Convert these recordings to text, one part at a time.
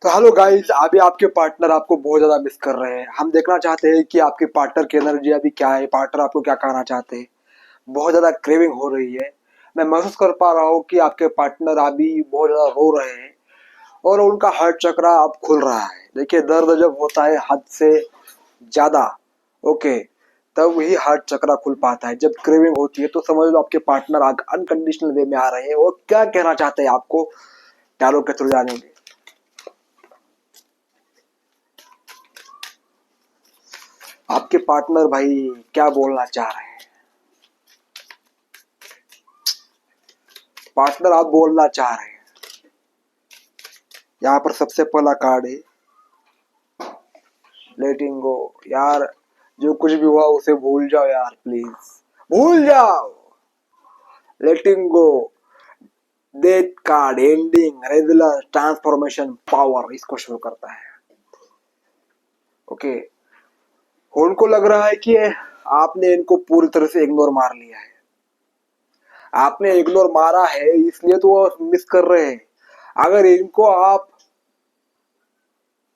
तो hello guys, अभी आपके पार्टनर आपको बहुत ज्यादा मिस कर रहे हैं। हम देखना चाहते हैं कि आपके पार्टनर की एनर्जी अभी क्या है, पार्टनर आपको क्या कहना चाहते हैं। बहुत ज्यादा क्रेविंग हो रही है। मैं महसूस कर पा रहा हूँ कि आपके पार्टनर अभी बहुत ज्यादा रो रहे हैं और उनका हार्ट चक्रा अब खुल रहा है। देखिए, दर्द जब होता है हद से ज्यादा, ओके, तब वही हार्ट चक्रा खुल पाता है। जब क्रेविंग होती है तो समझ लो आपके पार्टनर अनकंडीशनल वे में आ रहे हैं और क्या कहना चाहते हैं आपको टैरो के थ्रू जानेंगे। आपके पार्टनर भाई क्या बोलना चाह रहे हैं। पार्टनर आप बोलना चाह रहे हैं। यहाँ पर सबसे पहला कार्ड है लेटिंग गो। यार, जो कुछ भी हुआ उसे भूल जाओ यार, प्लीज भूल जाओ। Letting go, death card, ending, regular, transformation, power, इसको शो करता है। ओके, उनको लग रहा है कि आपने इनको पूरी तरह से इग्नोर मार लिया है। आपने इग्नोर मारा है इसलिए तो वो मिस कर रहे हैं। अगर इनको आप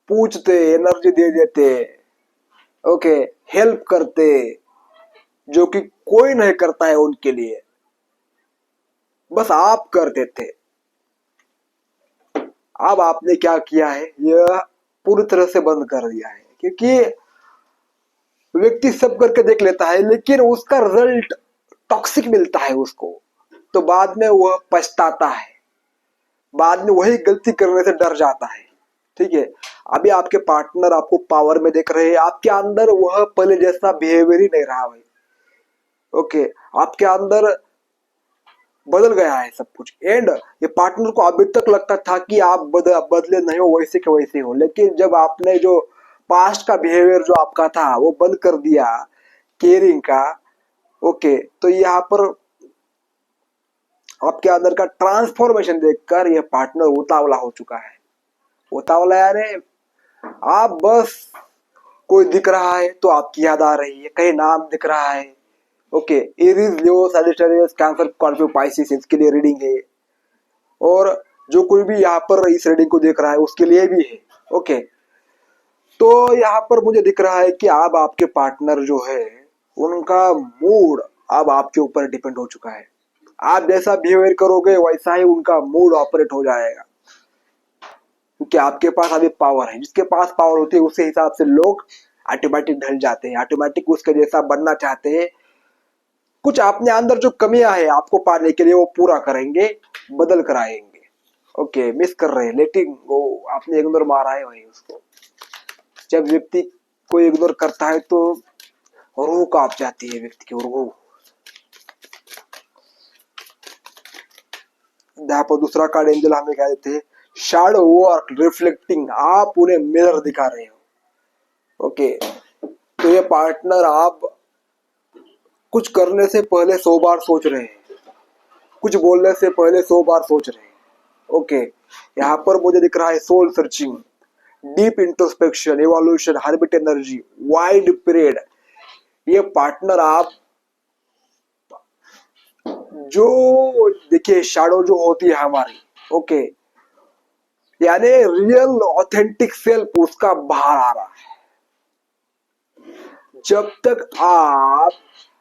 पूछते, एनर्जी दे देते, ओके, हेल्प करते, जो कि कोई नहीं करता है उनके लिए, बस आप करते थे। अब आपने क्या किया है, यह पूरी तरह से बंद कर दिया है। क्योंकि व्यक्ति सब करके देख लेता है लेकिन उसका रिजल्ट टॉक्सिक मिलता है उसको, तो बाद में वह पछताता है, बाद में वही गलती करने से डर जाता है। ठीक है, अभी आपके पार्टनर आपको पावर में देख रहे हैं। आपके अंदर वह पहले जैसा बिहेवियर ही नहीं रहा भाई। ओके, आपके अंदर बदल गया है सब कुछ। एंड ये पार्टनर को अभी तक लगता था कि आप बदले नहीं हो, वैसे के वैसे हो। लेकिन जब आपने जो पास्ट का बिहेवियर जो आपका था वो बंद कर दिया, केयरिंग का, ओके, तो यहाँ पर आपके अंदर का ट्रांसफॉर्मेशन देखकर यह पार्टनर उतावला हो चुका है। उतावला यानी आप बस कोई दिख रहा है तो आपकी याद आ रही है, कहीं नाम दिख रहा है। ओके, एरीज, लियो, सजिटेरियस, कैंसर, स्कॉर्पियो, पाइसिस, इसके लिए रीडिंग है। और जो कोई भी यहाँ पर इस रीडिंग को देख रहा है उसके लिए भी है। ओके, तो यहाँ पर मुझे दिख रहा है कि अब आपके पार्टनर जो है उनका मूड अब आपके ऊपर डिपेंड हो चुका है। आप जैसा बिहेवियर करोगे वैसा ही उनका मूड ऑपरेट हो जाएगा। क्योंकि आपके पास अभी पावर है। जिसके पास पावर होती है उसी हिसाब से लोग ऑटोमेटिक ढल जाते हैं, ऑटोमेटिक उसके जैसा बनना चाहते हैं। कुछ अपने अंदर जो कमियां है आपको पाने के लिए वो पूरा करेंगे, बदल कर आएंगे। ओके, मिस कर रहे हैं, लेटिंग गो। आपने इग्नोर मारा है वही उसको। जब व्यक्ति को इग्नोर करता है तो रूह कांप जाती है व्यक्ति की रूह। यहाँ पर दूसरा कार्ड एंजल हमें कह देते हैं शैडो वर्क रिफ्लेक्टिंग। आप उन्हें मिरर दिखा रहे हो। ओके, तो ये पार्टनर आप कुछ करने से पहले 100 बार सोच रहे हैं, कुछ बोलने से पहले 100 बार सोच रहे हैं। ओके, यहाँ पर मुझे दिख रहा है soul searching, deep introspection, evolution, hermit energy, wide period. ये पार्टनर आप जो देखिए शैडो जो होती है हमारी, ओके, यानी रियल ऑथेंटिक सेल्फ उसका बाहर आ रहा है। जब तक आप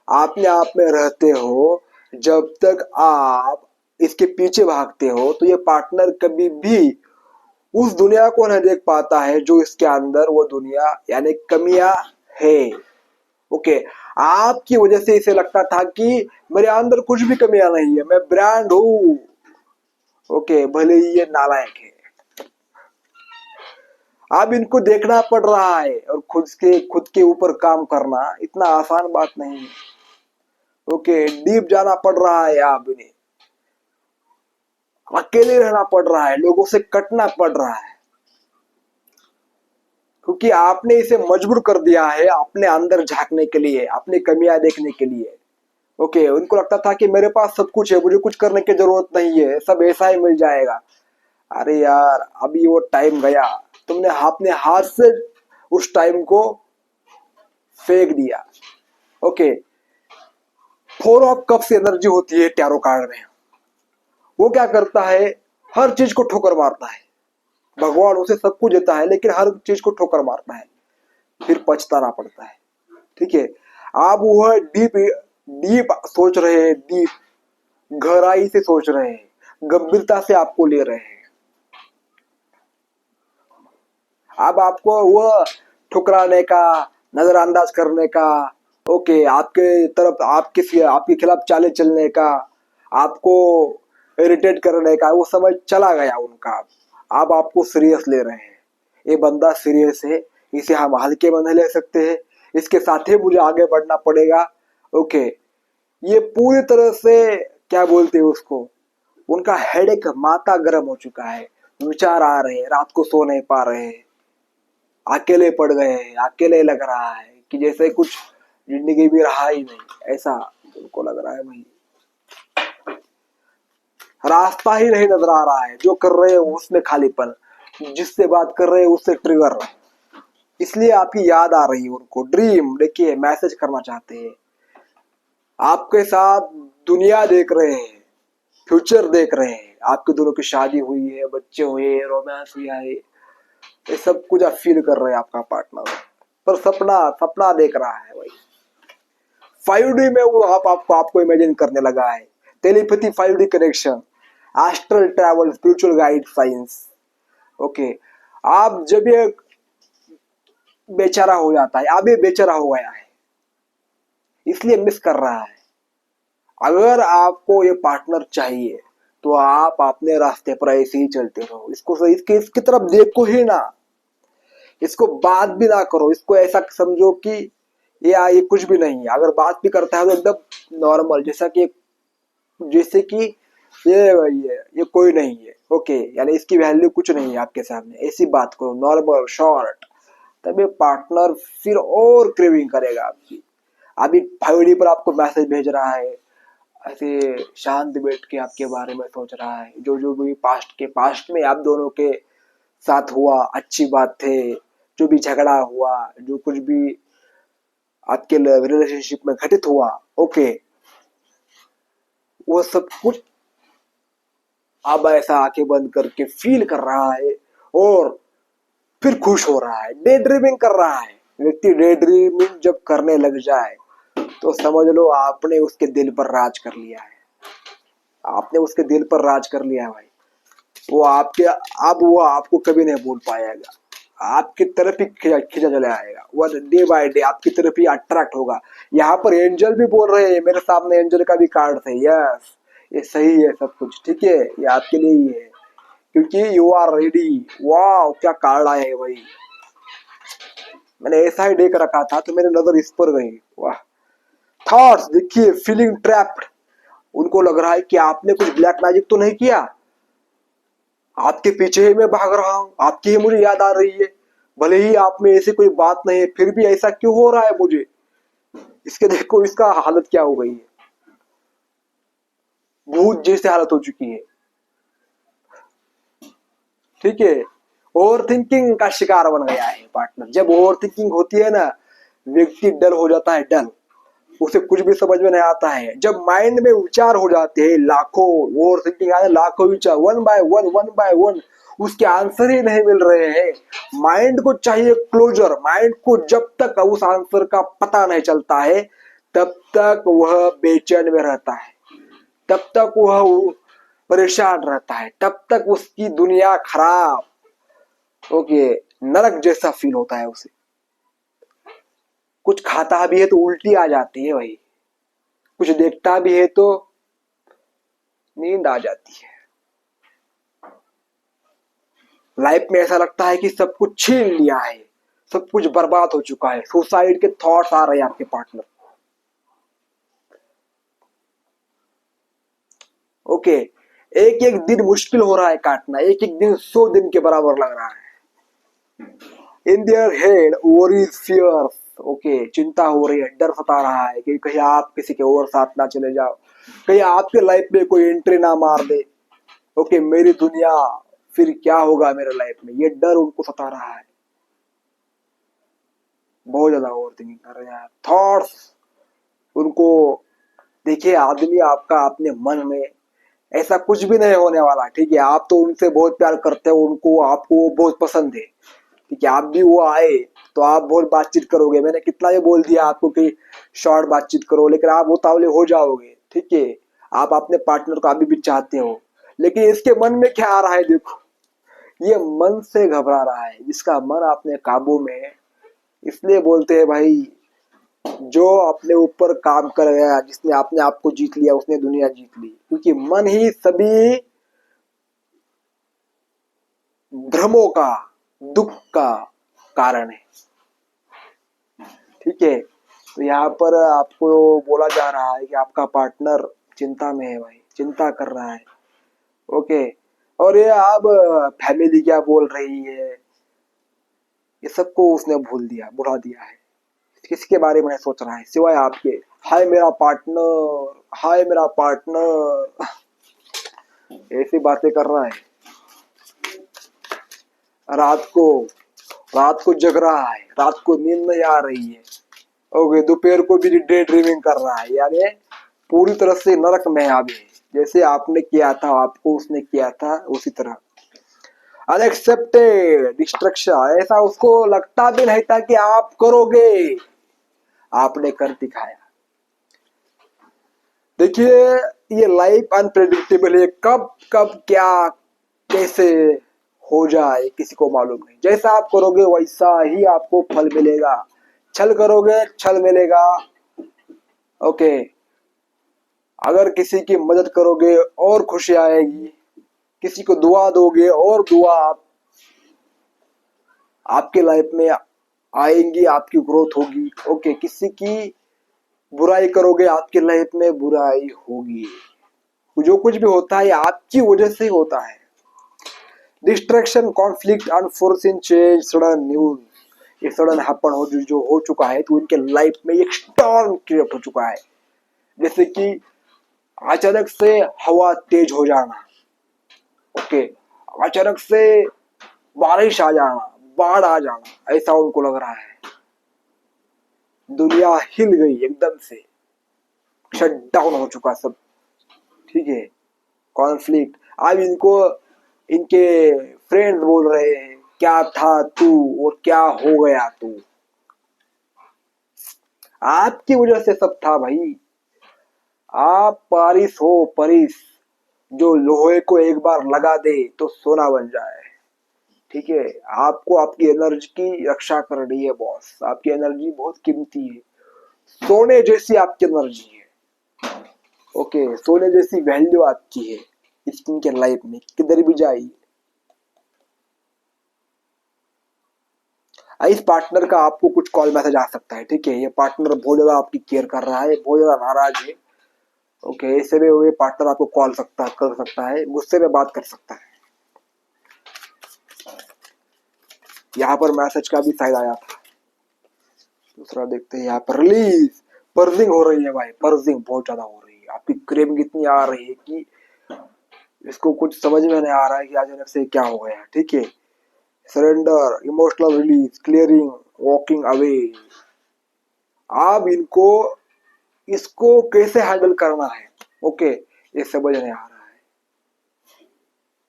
अपने आप में रहते हो, जब तक आप इसके पीछे भागते हो, तो ये पार्टनर कभी भी उस दुनिया को नहीं देख पाता है जो इसके अंदर वो दुनिया यानी कमियां है। ओके, आपकी वजह से इसे लगता था कि मेरे अंदर कुछ भी कमियां नहीं है, मैं ब्रांड हूं। ओके, भले ही ये नालायक है। अब इनको देखना पड़ रहा है और खुद के ऊपर काम करना इतना आसान बात नहीं है। ओके, डीप जाना पड़ रहा है, आप इन्हें अकेले रहना पड़ रहा है, लोगों से कटना पड़ रहा है, क्योंकि आपने इसे मजबूर कर दिया है अपने अंदर झांकने के लिए, अपनी कमियां देखने के लिए। ओके, उनको लगता था कि मेरे पास सब कुछ है, मुझे कुछ करने की जरूरत नहीं है, सब ऐसा ही मिल जाएगा। अरे यार, अभी वो टाइम गया, तुमने अपने हाथ से उस टाइम को फेंक दिया। ओके, 4 ऑफ कप्स एनर्जी होती है टैरो कार्ड में। वो क्या करता है, हर चीज को ठोकर मारता है। भगवान उसे सब कुछ देता है लेकिन हर चीज को ठोकर मारता है, फिर पछताना पड़ता है। ठीक है, आप वह डीप डीप सोच रहे हैं, डीप गहराई से सोच रहे हैं, गंभीरता से आपको ले रहे हैं। अब आपको वह ठुकराने का, नजरअंदाज करने का, ओके, आपके तरफ आपके खिलाफ चाले चलने का, आपको इरिटेट करने का वो समय चला गया उनका। अब आपको सीरियस ले रहे हैं, ये बंदा सीरियस है, इसे हम हल्के में नहीं ले सकते हैं, इसके साथ ही मुझे आगे बढ़ना पड़ेगा। ओके, ये पूरी तरह से क्या बोलते हैं उसको, उनका हेडेक, माथा गर्म हो चुका है, विचार आ रहे हैं, रात को सो नहीं पा रहे हैं, अकेले पड़ गए हैं, अकेले लग रहा है कि जैसे कुछ जिंदगी भी रहा ही नहीं, ऐसा उनको लग रहा है भाई। रास्ता ही नहीं नजर आ रहा है, जो कर रहे हैं उसमें खालीपन, जिससे बात कर रहे हैं उससे ट्रिगर, इसलिए आपकी याद आ रही है उनको। ड्रीम देखिए, मैसेज करना चाहते हैं, आपके साथ दुनिया देख रहे हैं, फ्यूचर देख रहे हैं, आपके दोनों की शादी हुई है, बच्चे हुए हैं, रोमांस हुआ है, ये सब कुछ आप फील कर रहे हैं आपका पार्टनर, पर सपना सपना देख रहा है भाई। 5D में वो आपको इमेजिन करने लगा है। Telepathy, 5D connection, astral travel, spiritual guide, science. Okay, आप जब ये बेचारा हो जाता है, अब ये बेचारा हो गया है, इसलिए मिस कर रहा है। अगर आपको ये पार्टनर चाहिए तो आप अपने रास्ते पर ऐसे ही चलते रहो, इसकी तरफ देखो ही ना, इसको बात भी ना करो, इसको ऐसा समझो कि ये कुछ भी नहीं है। अगर बात भी करता है तो एकदम नॉर्मल, जैसे कि ये कोई नहीं है। ओके, यानी इसकी वैल्यू कुछ नहीं है आपके सामने, ऐसी बात करो, नॉर्मल शॉर्ट, तभी पार्टनर फिर और क्रेविंग करेगा आपकी। अभी 5D पर आपको मैसेज भेज रहा है, ऐसे शांत बैठ के आपके बारे में सोच रहा है, जो जो भी पास्ट में आप दोनों के साथ हुआ, अच्छी बात थे, जो भी झगड़ा हुआ, जो कुछ भी आपके रिलेशनशिप में घटित हुआ, ओके, वो सब कुछ अब ऐसा आंखें बंद करके फील कर रहा है और फिर खुश हो रहा है, डे ड्रीमिंग कर रहा है। व्यक्ति डे ड्रीमिंग जब करने लग जाए तो समझ लो आपने उसके दिल पर राज कर लिया है, आपने उसके दिल पर राज कर लिया है भाई। वो आपके, अब वो आपको कभी नहीं भूल पाएगा, आपकी तरफ ही खींचा चला आएगा, वो डे बाय डे आपकी तरफ ही अट्रैक्ट होगा। यहाँ पर एंजल भी बोल रहे हैं, मेरे सामने एंजल का भी कार्ड है, यस, ये सही है, सब कुछ ठीक है, ये आपके लिए ही है, क्योंकि यू आर रेडी। वाह, क्या कार्ड आया है भाई, मैंने ऐसा ही देख रखा था तो मेरी नजर इस पर गई। वाह, थॉट्स देखिए, फीलिंग ट्रैप्ड, उनको लग रहा है कि आपने कुछ ब्लैक मैजिक तो नहीं किया, आपके पीछे ही मैं भाग रहा हूँ, आपकी ही मुझे याद आ रही है, भले ही आप में ऐसी कोई बात नहीं है, फिर भी ऐसा क्यों हो रहा है मुझे। इसके देखो इसका हालत क्या हो गई है, भूत जैसी हालत हो चुकी है। ठीक है, ओवर थिंकिंग का शिकार बन गया है पार्टनर। जब ओवर थिंकिंग होती है ना, व्यक्ति डल हो जाता है, डल, उसे कुछ भी समझ में नहीं आता है। जब माइंड में विचार हो जाते हैं लाखों, ओवर थिंकिंग आए, लाखों विचार, वन बाय वन, उसके आंसर ही नहीं मिल रहे हैं। माइंड को चाहिए क्लोजर, माइंड को जब तक उस आंसर का पता नहीं चलता है तब तक वह बेचैन में रहता है, तब तक वह परेशान रहता है, तब तक उसकी दुनिया खराब, ओके, नरक जैसा फील होता है उसे। कुछ खाता भी है तो उल्टी आ जाती है भाई, कुछ देखता भी है तो नींद आ जाती है। लाइफ में ऐसा लगता है कि सब कुछ छीन लिया है, सब कुछ बर्बाद हो चुका है, सुसाइड के थॉट्स आ रहे हैं आपके पार्टनर। ओके, एक एक दिन मुश्किल हो रहा है काटना, एक एक दिन 100 दिन के बराबर लग रहा है। In their head worries, fear, okay, चिंता हो रही है, डर सता रहा है कि कहीं आप किसी के और साथ ना चले जाओ, कहीं आपके लाइफ में कोई एंट्री ना मार दे। ओके, मेरी दुनिया, फिर क्या होगा मेरे लाइफ में, ये डर उनको सता रहा है। बहुत ज्यादा ओवर थिंकिंग कर रहे हैं, थॉट्स उनको। देखिए, आदमी आपका अपने मन में ऐसा कुछ भी नहीं होने वाला, ठीक है। आप तो उनसे बहुत प्यार करते हो, उनको आपको वो बहुत पसंद है, ठीक है। आप भी वो आए तो आप बहुत बातचीत करोगे, मैंने कितना ये बोल दिया आपको कि शॉर्ट बातचीत करो, लेकिन आप उतावले हो जाओगे, ठीक है। आप अपने पार्टनर को अभी भी चाहते हो, लेकिन इसके मन में क्या आ रहा है देखो, ये मन से घबरा रहा है। जिसका मन अपने काबू में है, इसलिए बोलते हैं भाई, जो अपने ऊपर काम कर गया, जिसने अपने आप को जीत लिया, उसने दुनिया जीत ली। क्योंकि मन ही सभी भ्रमों का, दुख का कारण है, ठीक है। तो यहाँ पर आपको बोला जा रहा है कि आपका पार्टनर चिंता में है भाई, चिंता कर रहा है, ओके। और ये अब फैमिली क्या बोल रही है, ये सबको उसने भुला दिया है। किसके बारे में सोच रहा है सिवाय आपके? हाय मेरा पार्टनर, हाय मेरा पार्टनर, ऐसी बातें कर रहा है। रात को रात को जग रहा है, रात को नींद नहीं आ रही है, ओके। दोपहर को भी डे ड्रीमिंग कर रहा है, यानी पूरी तरह से नरक में अभी है। जैसे आपने किया था, आपको उसने किया था, उसी तरह अनएक्सेप्टेड डिस्ट्रक्शन। ऐसा उसको लगता भी नहीं था कि आप करोगे, आपने कर दिखाया। देखिए, ये लाइफ अनप्रेडिक्टेबल है, कब कब क्या कैसे हो जाए किसी को मालूम नहीं। जैसा आप करोगे वैसा ही आपको फल मिलेगा। छल करोगे, छल मिलेगा, ओके। अगर किसी की मदद करोगे और खुशी आएगी, किसी को दुआ दोगे और दुआ आपके लाइफ में आएंगी, आपकी ग्रोथ होगी, ओके। किसी की बुराई करोगे, आपकी लाइफ में बुराई होगी। जो कुछ भी होता है आपकी वजह से ही होता है। Distraction, conflict, unforeseen change, sudden news, ये सडन हैपन जो हो चुका है, तो उनके लाइफ में एक स्टॉर्म क्रिएट हो चुका है। जैसे कि अचानक से हवा तेज हो जाना, ओके। अचानक से बारिश आ जाना, बाढ़ आ जाना, ऐसा उनको लग रहा है। दुनिया हिल गई एकदम से, शट डाउन हो चुका सब, ठीक है। कॉन्फ्लिक्ट, अब इनको इनके फ्रेंड बोल रहे हैं, क्या था तू और क्या हो गया तू, आपकी वजह से सब था भाई। आप पारिस हो, परिस, जो लोहे को एक बार लगा दे तो सोना बन जाए, ठीक है। आपको आपकी एनर्जी की रक्षा करनी है बॉस, आपकी एनर्जी बहुत कीमती है, सोने जैसी आपकी एनर्जी है, ओके। सोने जैसी वैल्यू आपकी है इनके लाइफ में, किधर भी जाइए। इस पार्टनर का आपको कुछ कॉल मैसेज आ सकता है, ठीक है। ये पार्टनर बहुत ज्यादा आपकी केयर कर रहा है, बहुत ज्यादा नाराज है, ओके। ऐसे में ये पार्टनर आपको कॉल कर सकता है, गुस्से में बात कर सकता है। यहाँ पर मैसेज का भी साइड आया था। दूसरा देखते हैं, यहाँ पर रिलीज, पर्जिंग हो रही है भाई, पर्जिंग बहुत ज्यादा हो रही है। आपकी क्रेविंग इतनी आ रही है कि इसको कुछ समझ में नहीं आ रहा है कि अचानक से क्या हो गया, ठीक है। Surrender, emotional release, clearing, walking away. आप इनको इसको कैसे हैंडल करना है, ओके, ये समझ नहीं आ रहा है।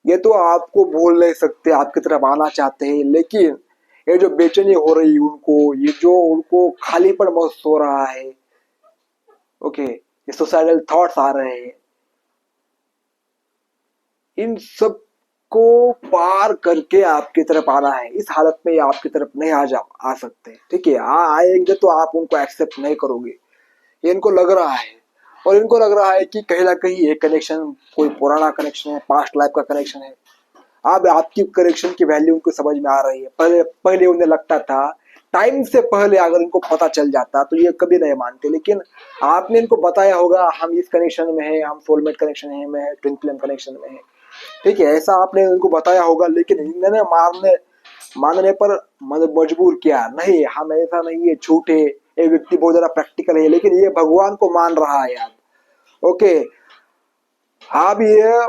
ये तो आपको बोल नहीं सकते, आपकी तरफ आना चाहते हैं, लेकिन ये जो बेचैनी हो रही है उनको, ये जो उनको खालीपन महसूस हो रहा है, ओके, ये सुसाइडल थॉट्स आ रहे हैं, इन सब को पार करके आपकी तरफ आना है। इस हालत में आपकी तरफ नहीं आ सकते, ठीक है। आएंगे तो आप उनको एक्सेप्ट नहीं करोगे, ये इनको लग रहा है। और इनको लग रहा है कि कहीं ना कहीं ये कनेक्शन कोई पुराना कनेक्शन है, पास्ट लाइफ का कनेक्शन है। अब आपकी कनेक्शन की वैल्यू उनको समझ में आ रही है। पहले पहले उन्हें लगता था, टाइम से पहले अगर इनको पता चल जाता तो ये कभी नहीं मानते, लेकिन आपने इनको बताया होगा हम इस कनेक्शन में है, हम सोलमेट कनेक्शन में है, ट्विन फ्लेम कनेक्शन में है, ठीक है। ऐसा आपने उनको बताया होगा, लेकिन इन्होंने मानने पर मजबूर किया, नहीं हम ऐसा नहीं है, झूठे। ये व्यक्ति बहुत ज्यादा प्रैक्टिकल है, लेकिन ये भगवान को मान रहा है अब, ओके। अब ये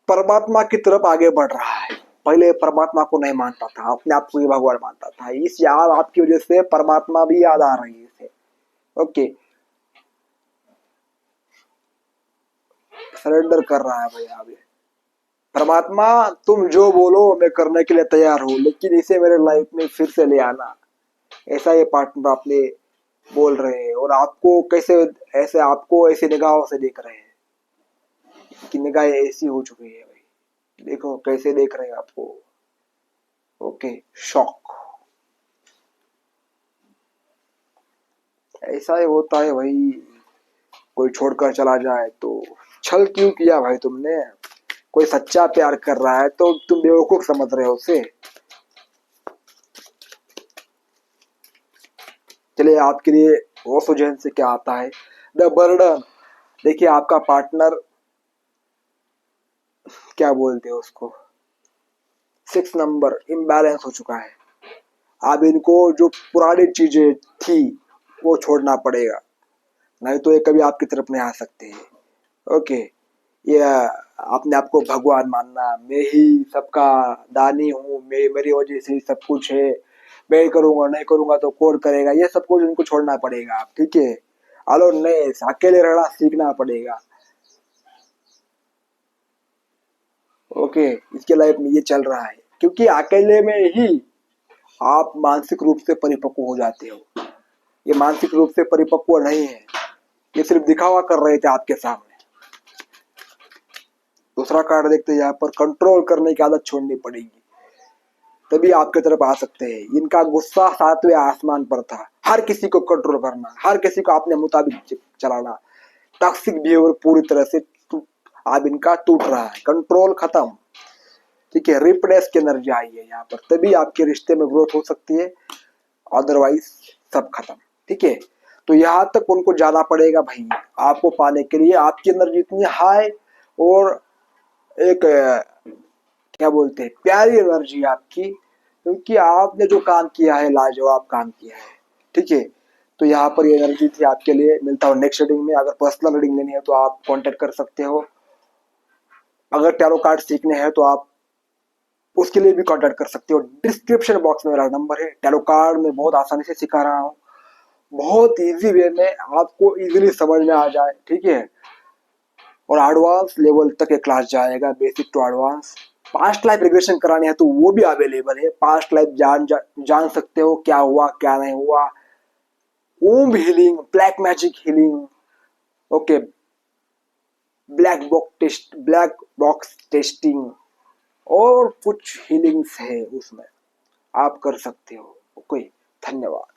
परमात्मा की तरफ आगे बढ़ रहा है। पहले परमात्मा को नहीं मानता था, अपने आप को ही भगवान मानता था। इस याद आपकी वजह से परमात्मा भी याद आ रही है इसे, ओके। सरेंडर कर रहा है भाई। अब परमात्मा तुम जो बोलो मैं करने के लिए तैयार हूँ, लेकिन इसे मेरे लाइफ में फिर से ले आना। ऐसा ये पार्टनर अपने बोल रहे हैं। और आपको कैसे, ऐसे आपको ऐसी निगाहों से देख रहे हैं कि निगाहें ऐसी हो चुकी है भाई। देखो कैसे देख रहे हैं आपको। Okay, shock. ऐसा ही होता है भाई, कोई छोड़कर चला जाए तो। छल क्यों किया भाई तुमने? कोई सच्चा प्यार कर रहा है तो तुम बेवकूफ समझ रहे हो उसे। चलिए आपके लिए वो सुझाव से क्या आता है, द बर्डन। देखिए आपका पार्टनर, क्या बोलते हैं उसको, 6 नंबर इम्बैलेंस हो चुका है। अब इनको जो पुरानी चीजें थी वो छोड़ना पड़ेगा, नहीं तो ये कभी आपकी तरफ नहीं आ सकते हैं। ओके, ये अपने आप को भगवान मानना, मैं ही सबका दानी हूँ, मैं मेरी वजह से सब कुछ है, मैं करूंगा, नहीं करूंगा तो कौन करेगा, ये सब कुछ उनको छोड़ना पड़ेगा। आप ठीक है, अलोन नहीं, अकेले रहना सीखना पड़ेगा। ओके, इसके लाइफ में ये चल रहा है, क्योंकि अकेले में ही आप मानसिक रूप से परिपक्व हो जाते हो। ये मानसिक रूप से परिपक्व नहीं है, ये सिर्फ दिखावा कर रहे थे आपके सामने। दूसरा कार्ड देखते हैं, यहाँ पर कंट्रोल करने की आदत छोड़नी पड़ेगी, तभी आपके तरफ आ सकते हैं। इनका गुस्सा 7वें आसमान पर था, हर किसी को कंट्रोल करना, हर किसी को अपने मुताबिक चलाना। टॉक्सिक बिहेवियर पूरी तरह से अब इनका टूट रहा है, कंट्रोल खत्म। ठीक है, रिप्लेस की एनर्जी आई है यहाँ पर, तभी आपके रिश्ते में ग्रोथ हो सकती है, अदरवाइज सब खत्म। ठीक है, तो यहाँ तक उनको जाना पड़ेगा भाई आपको पाने के लिए। आपकी एनर्जी इतनी हाई और एक क्या बोलते हैं, प्यारी एनर्जी आपकी, क्योंकि आपने जो काम किया है लाजवाब काम किया है। ठीक है, तो यहाँ पर ये एनर्जी थी आपके लिए। मिलता हूँ नेक्स्ट रीडिंग में। अगर पर्सनल रीडिंग लेनी है तो आप कांटेक्ट कर सकते हो। अगर टैरो कार्ड सीखने हैं तो आप उसके लिए भी कांटेक्ट कर सकते हो। डिस्क्रिप्शन बॉक्स में मेरा नंबर है। टैरो कार्ड में बहुत आसानी से सिखा रहा हूँ, बहुत इजी वे में, आपको इजीली समझ में आ जाए। ठीक है, और एडवांस लेवल तक ये क्लास जाएगा, basic to advance. Past life regression करानी है तो वो भी अवेलेबल है। पास्ट लाइफ जान सकते हो, क्या हुआ क्या नहीं हुआ। Om healing, black magic healing, okay, black box testing, और कुछ हीलिंग्स है उसमें, आप कर सकते हो। ओके, धन्यवाद।